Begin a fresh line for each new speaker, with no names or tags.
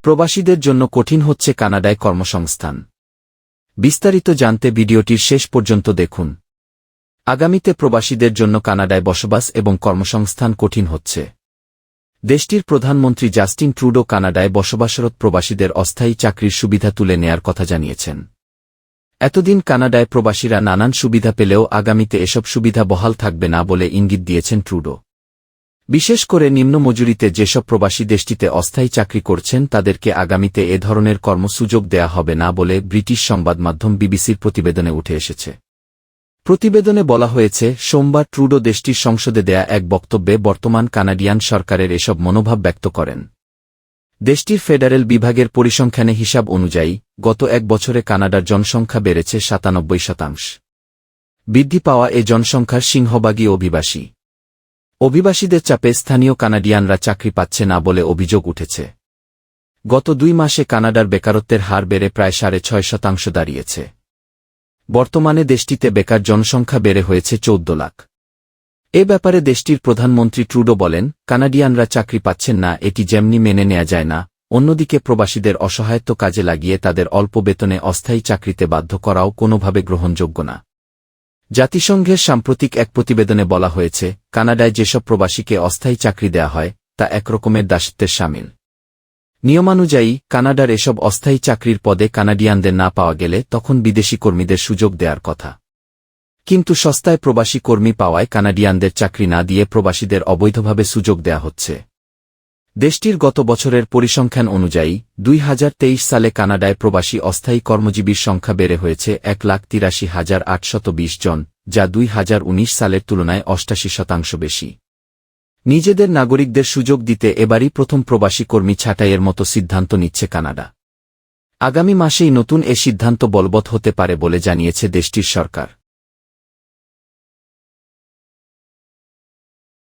প্রবাসীদের জন্য কঠিন হচ্ছে কানাডায় কর্মসংস্থান। বিস্তারিত জানতে ভিডিওটির শেষ পর্যন্ত দেখুন। আগামীতে প্রবাসীদের জন্য কানাডায় বসবাস এবং কর্মসংস্থান কঠিন হচ্ছে। দেশটির প্রধানমন্ত্রী জাস্টিন ট্রুডো কানাডায় বসবাসরত প্রবাসীদের অস্থায়ী চাকরির সুবিধা তুলে নেয়ার কথা জানিয়েছেন। এতদিন কানাডায় প্রবাসীরা নানান সুবিধা পেলেও আগামীতে এসব সুবিধা বহাল থাকবে না বলে ইঙ্গিত দিয়েছেন ট্রুডো। বিশেষ করে নিম্ন মজুরিতে যেসব প্রবাসী দেশটিতে অস্থায়ী চাকরি করছেন তাদেরকে আগামীতে এ ধরনের কর্মসুযোগ দেয়া হবে না বলে ব্রিটিশ সংবাদমাধ্যম বিবিসির প্রতিবেদনে উঠে এসেছে। প্রতিবেদনে বলা হয়েছে, সোমবার ট্রুডো দেশটির সংসদে দেয়া এক বক্তব্যে বর্তমান কানাডিয়ান সরকারের এসব মনোভাব ব্যক্ত করেন। দেশটির ফেডারেল বিভাগের পরিসংখ্যানে হিসাব অনুযায়ী গত এক বছরে কানাডার জনসংখ্যা বেড়েছে 97%। বৃদ্ধি পাওয়া এ জনসংখ্যার সিংহভাগই অভিবাসী। অভিবাসীদের চাপে স্থানীয় কানাডিয়ানরা চাকরি পাচ্ছে না বলে অভিযোগ উঠেছে। গত 2 মাসে কানাডার বেকারত্বের হার বেড়ে প্রায় 6.5% দাঁড়িয়েছে। বর্তমানে দেশটিতে বেকার জনসংখ্যা বেড়ে হয়েছে 14 লাখ। এ ব্যাপারে দেশটির প্রধানমন্ত্রী ট্রুডো বলেন, কানাডিয়ানরা চাকরি পাচ্ছেন না এটি যেমনি মেনে নেওয়া যায় না, অন্যদিকে প্রবাসীদের অসহায়ত্ব কাজে লাগিয়ে তাদের অল্প বেতনে অস্থায়ী চাকরিতে বাধ্য করাও কোনোভাবে গ্রহণযোগ্য না। জাতিসংঘের সাম্প্রতিক এক প্রতিবেদনে বলা হয়েছে, কানাডায় যেসব প্রবাসীকে অস্থায়ী চাকরি দেয়া হয় তা একরকমের দাসত্বের শামিল। নিয়মানুযায়ী কানাডার এসব অস্থায়ী চাকরির পদে কানাডিয়ানদের না পাওয়া গেলে তখন বিদেশি কর্মীদের সুযোগ দেওয়ার কথা। কিন্তু সস্তায় প্রবাসী কর্মী পাওয়ায় কানাডিয়ানদের চাকরি না দিয়ে প্রবাসীদের অবৈধভাবে সুযোগ দেয়া হচ্ছে। দেশটির গত বছরের পরিসংখ্যান অনুযায়ী 2023 সালে কানাডায় প্রবাসী অস্থায়ী কর্মজীবীর সংখ্যা বেড়ে হয়েছে 1,83,820 জন, যা 2019 সালের তুলনায় 88% বেশি। নিজেদের নাগরিকদের সুযোগ দিতে এবারই প্রথম প্রবাসী কর্মী ছাঁটাইয়ের মতো সিদ্ধান্ত নিচ্ছে কানাডা। আগামী মাসেই নতুন এ সিদ্ধান্ত বলবৎ হতে পারে বলে জানিয়েছে দেশটির সরকার।